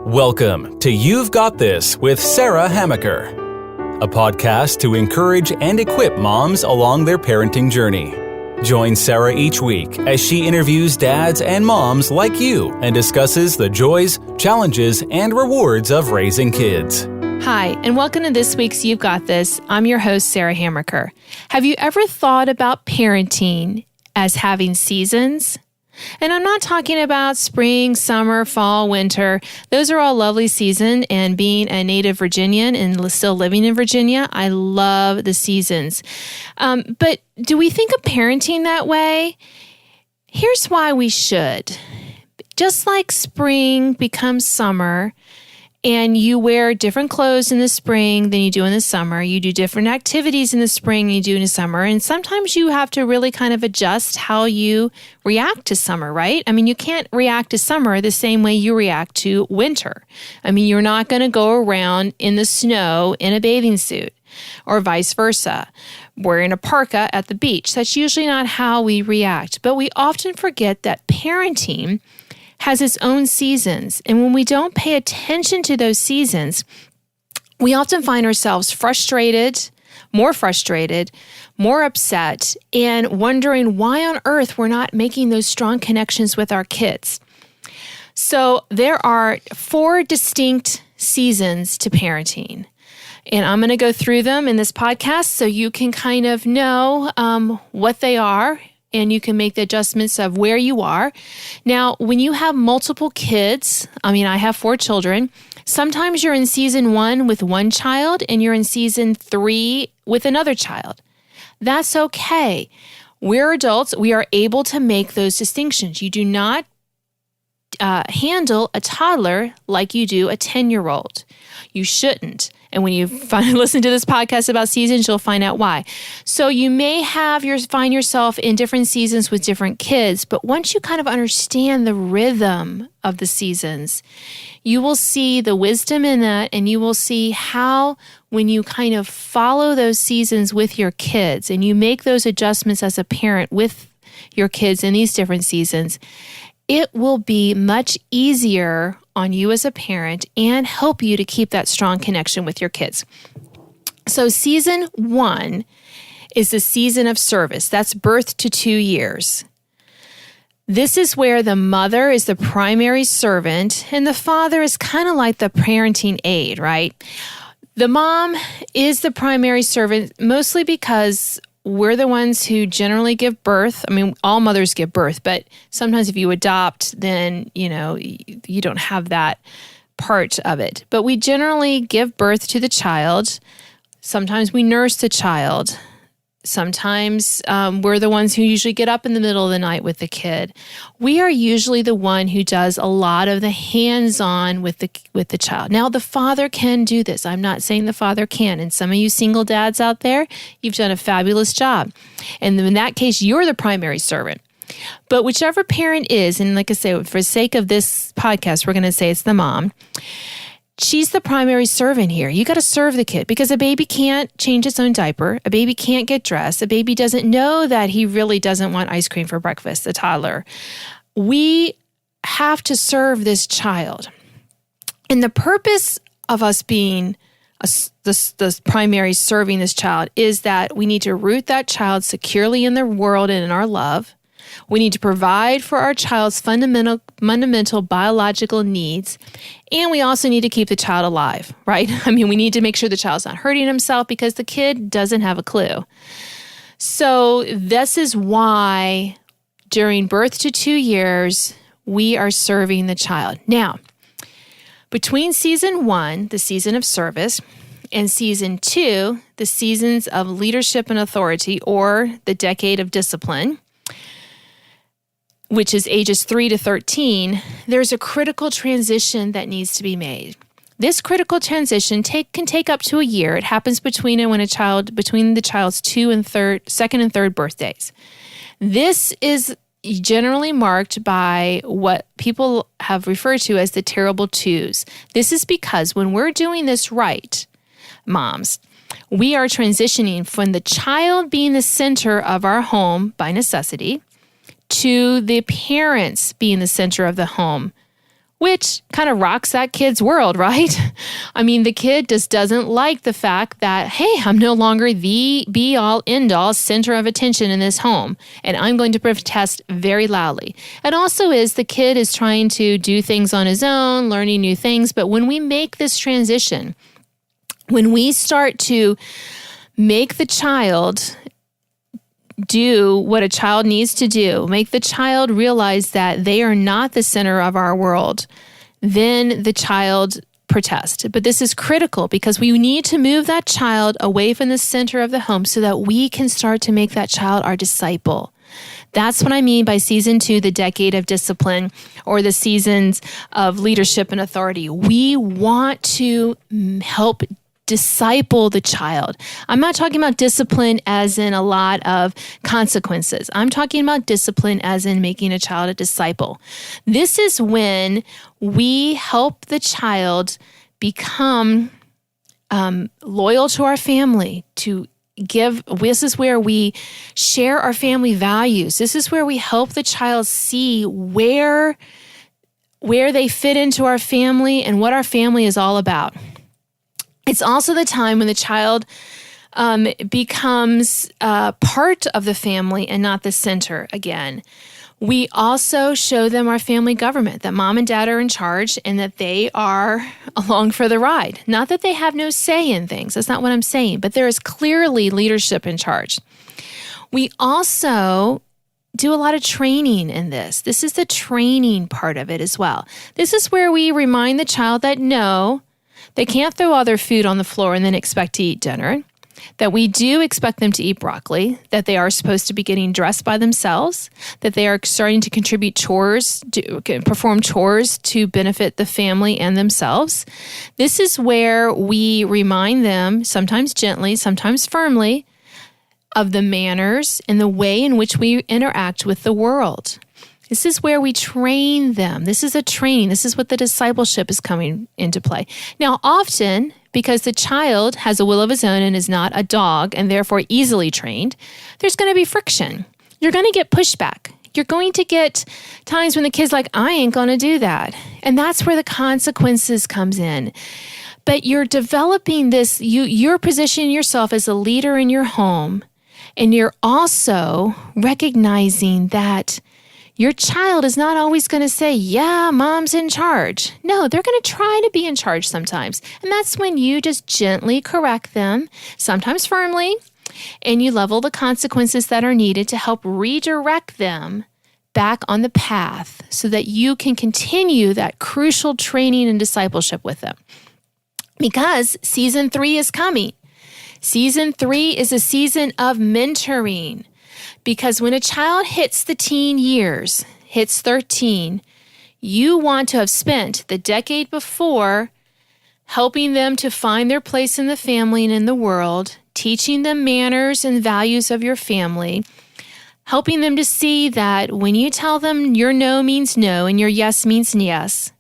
Welcome to You've Got This with Sarah Hamaker, a podcast to encourage and equip moms along their parenting journey. Join Sarah each week as she interviews dads and moms like you and discusses the joys, challenges, and rewards of raising kids. Hi, and welcome to this week's You've Got This. I'm your host, Sarah Hamaker. Have you ever thought about parenting as having seasons? And I'm not talking about spring, summer, fall, winter. Those are all lovely seasons. And being a native Virginian and still living in Virginia, I love the seasons. But do we think of parenting that way? Here's why we should. Just like spring becomes summer, and you wear different clothes in the spring than you do in the summer. You do different activities in the spring than you do in the summer. And sometimes you have to really kind of adjust how you react to summer, right? I mean, you can't react to summer the same way you react to winter. I mean, you're not going to go around in the snow in a bathing suit or vice versa, wearing a parka at the beach. That's usually not how we react. But we often forget that parenting has its own seasons. And when we don't pay attention to those seasons, we often find ourselves frustrated, more upset, and wondering why on earth we're not making those strong connections with our kids. So there are 4 distinct seasons to parenting. And I'm going to go through them in this podcast so you can kind of know what they are, and you can make the adjustments of where you are. Now, when you have multiple kids, I have 4 children, sometimes you're in season 1 with one child and you're in season 3 with another child. That's okay. We're adults. We are able to make those distinctions. You do not handle a toddler like you do a 10-year-old. You shouldn't. And when you listen to this podcast about seasons, you'll find out why. So you may find yourself in different seasons with different kids, but once you kind of understand the rhythm of the seasons, you will see the wisdom in that, and you will see how when you kind of follow those seasons with your kids and you make those adjustments as a parent with your kids in these different seasons, it will be much easier on you as a parent and help you to keep that strong connection with your kids. So season 1 is the season of service. That's birth to 2 years. This is where the mother is the primary servant and the father is kind of like the parenting aide, right? The mom is the primary servant mostly because we're the ones who generally give birth. All mothers give birth, but sometimes if you adopt, then, you don't have that part of it. But we generally give birth to the child. Sometimes we nurse the child. Sometimes we're the ones who usually get up in the middle of the night with the kid. We are usually the one who does a lot of the hands-on with the child. Now, the father can do this. I'm not saying the father can. And some of you single dads out there, you've done a fabulous job. And in that case, you're the primary servant. But whichever parent is, and like I say, for the sake of this podcast, we're going to say it's the mom. She's the primary servant here. You got to serve the kid because a baby can't change its own diaper. A baby can't get dressed. A baby doesn't know that he really doesn't want ice cream for breakfast, a toddler. We have to serve this child. And the purpose of us being the primary serving this child is that we need to root that child securely in the world and in our love. We need to provide for our child's fundamental biological needs, and we also need to keep the child alive, right? We need to make sure the child's not hurting himself because the kid doesn't have a clue. So this is why during birth to 2 years, we are serving the child. Now, between season 1, the season of service, and season 2, the seasons of leadership and authority, or the decade of discipline, which is ages 3 to 13, there's a critical transition that needs to be made. This critical transition can take up to a year. It happens between the child's second and third birthdays. This is generally marked by what people have referred to as the terrible twos. This is because when we're doing this right, moms, we are transitioning from the child being the center of our home by necessity to the parents being the center of the home which kind of rocks that kid's world, right? I mean, the kid just doesn't like the fact that, hey, I'm no longer the be-all, end-all center of attention in this home, and I'm going to protest very loudly. It also is the kid is trying to do things on his own, learning new things, but when we make this transition, when we start to make the child do what a child needs to do, make the child realize that they are not the center of our world, then the child protests. But this is critical because we need to move that child away from the center of the home so that we can start to make that child our disciple. That's what I mean by season 2, the decade of discipline, or the seasons of leadership and authority. We want to help disciple the child. I'm not talking about discipline as in a lot of consequences. I'm talking about discipline as in making a child a disciple. This is when we help the child become loyal to our family, to give. This is where we share our family values. This is where we help the child see where they fit into our family and what our family is all about. It's also the time when the child becomes part of the family and not the center again. We also show them our family government, that mom and dad are in charge and that they are along for the ride. Not that they have no say in things. That's not what I'm saying, but there is clearly leadership in charge. We also do a lot of training in this. This is the training part of it as well. This is where we remind the child that no, they can't throw all their food on the floor and then expect to eat dinner, that we do expect them to eat broccoli, that they are supposed to be getting dressed by themselves, that they are starting to contribute chores, perform chores to benefit the family and themselves. This is where we remind them, sometimes gently, sometimes firmly, of the manners and the way in which we interact with the world. This is where we train them. This is a training. This is what the discipleship is coming into play. Now, often, because the child has a will of his own and is not a dog and therefore easily trained, there's going to be friction. You're going to get pushback. You're going to get times when the kid's like, I ain't going to do that. And that's where the consequences comes in. But you're developing this, you're positioning yourself as a leader in your home, and you're also recognizing that your child is not always going to say, yeah, mom's in charge. No, they're going to try to be in charge sometimes. And that's when you just gently correct them, sometimes firmly, and you level the consequences that are needed to help redirect them back on the path so that you can continue that crucial training and discipleship with them. Because season 3 is coming. Season 3 is a season of mentoring. Because when a child hits the teen years, hits 13, you want to have spent the decade before helping them to find their place in the family and in the world, teaching them manners and values of your family, helping them to see that when you tell them your no means no and your yes means yes,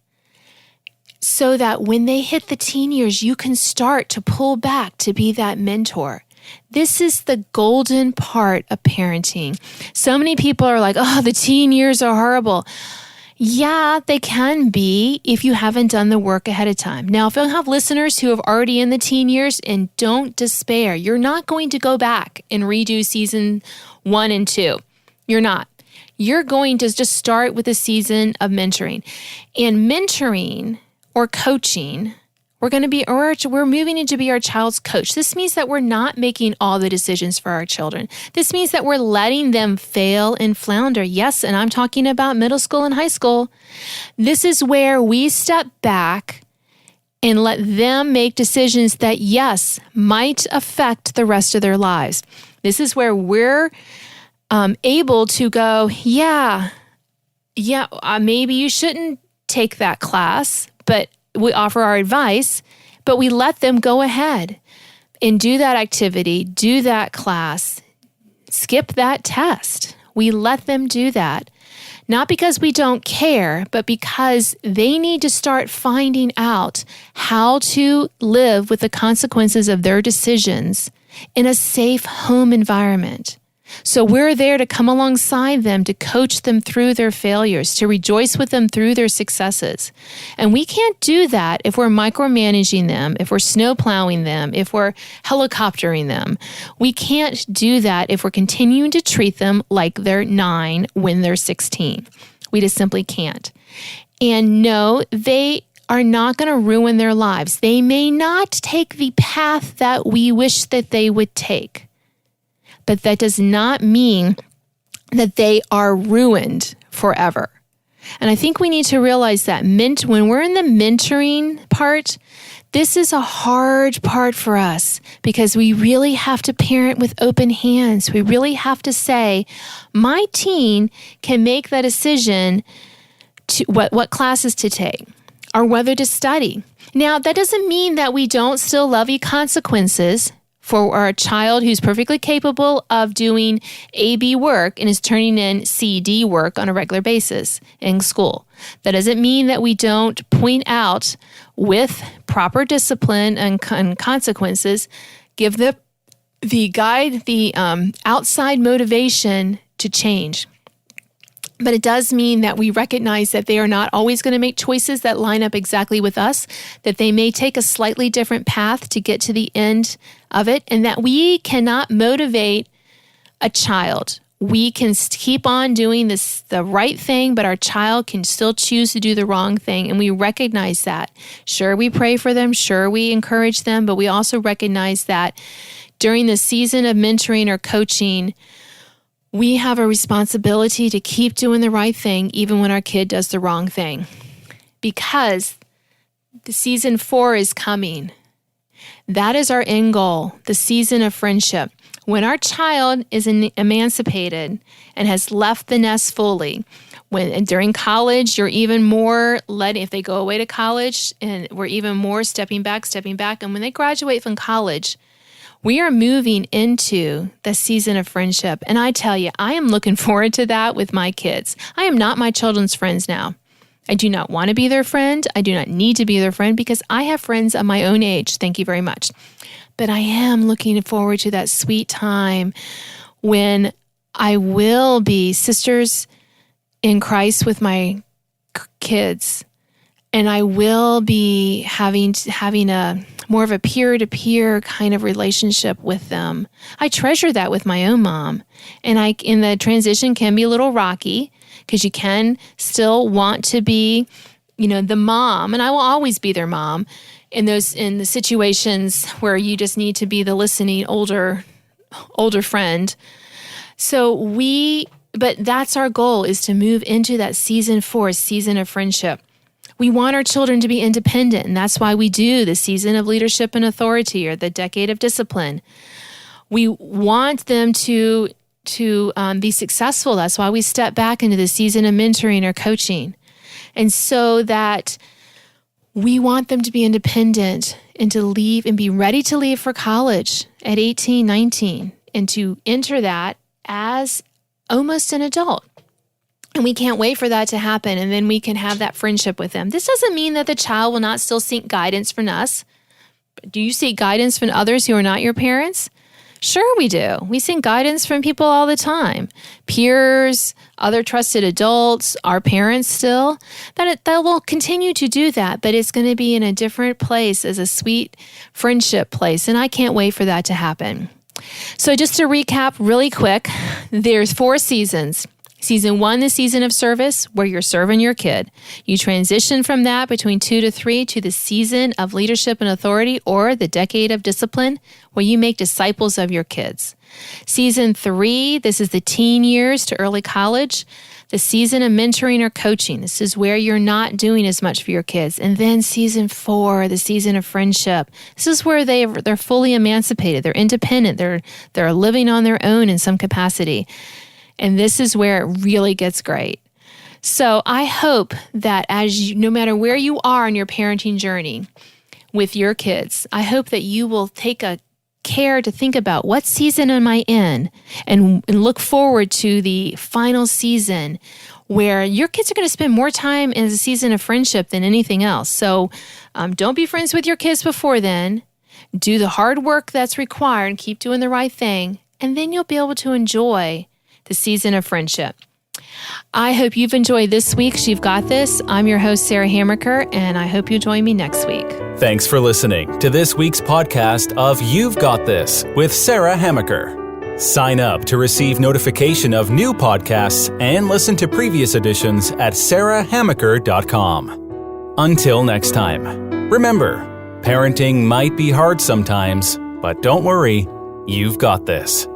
so that when they hit the teen years, you can start to pull back to be that mentor. This is the golden part of parenting. So many people are like, oh, the teen years are horrible. Yeah, they can be if you haven't done the work ahead of time. Now, if you have listeners who have already in the teen years, and don't despair, you're not going to go back and redo season 1 and 2. You're not. You're going to just start with a season of mentoring. And mentoring or coaching, we're moving into be our child's coach. This means that we're not making all the decisions for our children. This means that we're letting them fail and flounder. Yes, and I'm talking about middle school and high school. This is where we step back and let them make decisions that, yes, might affect the rest of their lives. This is where we're able to go, maybe you shouldn't take that class, but we offer our advice, but we let them go ahead and do that activity, do that class, skip that test. We let them do that, not because we don't care, but because they need to start finding out how to live with the consequences of their decisions in a safe home environment. So we're there to come alongside them, to coach them through their failures, to rejoice with them through their successes. And we can't do that if we're micromanaging them, if we're snowplowing them, if we're helicoptering them. We can't do that if we're continuing to treat them like they're 9 when they're 16. We just simply can't. And no, they are not going to ruin their lives. They may not take the path that we wish that they would take. But that does not mean that they are ruined forever. And I think we need to realize that when we're in the mentoring part, this is a hard part for us because we really have to parent with open hands. We really have to say, my teen can make that decision to what classes to take or whether to study. Now, that doesn't mean that we don't still levy consequences for our child who's perfectly capable of doing AB work and is turning in CD work on a regular basis in school. That doesn't mean that we don't point out with proper discipline and consequences, give the outside motivation to change. But it does mean that we recognize that they are not always going to make choices that line up exactly with us, that they may take a slightly different path to get to the end of it, and that we cannot motivate a child. We can keep on doing the right thing, but our child can still choose to do the wrong thing, and we recognize that. Sure, we pray for them. Sure, we encourage them, but we also recognize that during the season of mentoring or coaching, we have a responsibility to keep doing the right thing even when our kid does the wrong thing, because the season 4 is coming. That is our end goal, the season of friendship. When our child is emancipated and has left the nest fully, during college, you're even more if they go away to college, and we're even more stepping back. And when they graduate from college, we are moving into the season of friendship. And I tell you, I am looking forward to that with my kids. I am not my children's friends now. I do not want to be their friend. I do not need to be their friend because I have friends of my own age. Thank you very much. But I am looking forward to that sweet time when I will be sisters in Christ with my kids. And I will be having a more of a peer-to-peer kind of relationship with them. I treasure that with my own mom. And in the transition can be a little rocky because you can still want to be, the mom, and I will always be their mom in the situations where you just need to be the listening older friend. But that's our goal, is to move into that season 4, season of friendship. We want our children to be independent, and that's why we do the season of leadership and authority, or the decade of discipline. We want them to be successful. That's why we step back into the season of mentoring or coaching. And so that we want them to be independent and to leave and be ready to leave for college at 18, 19, and to enter that as almost an adult. And we can't wait for that to happen, and then we can have that friendship with them. This doesn't mean that the child will not still seek guidance from us. Do you seek guidance from others who are not your parents? Sure we do. We seek guidance from people all the time. Peers, other trusted adults, our parents still. That will continue to do that, but it's going to be in a different place, as a sweet friendship place, and I can't wait for that to happen. So just to recap really quick, there's 4 seasons. Season 1, the season of service, where you're serving your kid. You transition from that between 2 to 3 to the season of leadership and authority, or the decade of discipline, where you make disciples of your kids. Season 3, this is the teen years to early college, the season of mentoring or coaching. This is where you're not doing as much for your kids. And then season 4, the season of friendship. This is where they're fully emancipated. They're independent. They're living on their own in some capacity. And this is where it really gets great. So I hope that no matter where you are in your parenting journey with your kids, I hope that you will take a care to think about, what season am I in, and look forward to the final season where your kids are going to spend more time in the season of friendship than anything else. So don't be friends with your kids before then. Do the hard work that's required and keep doing the right thing. and then you'll be able to enjoy the season of friendship. I hope you've enjoyed this week's You've Got This. I'm your host, Sarah Hammaker, and I hope you join me next week. Thanks for listening to this week's podcast of You've Got This with Sarah Hammaker. Sign up to receive notification of new podcasts and listen to previous editions at sarahhammaker.com. Until next time, remember, parenting might be hard sometimes, but don't worry, you've got this.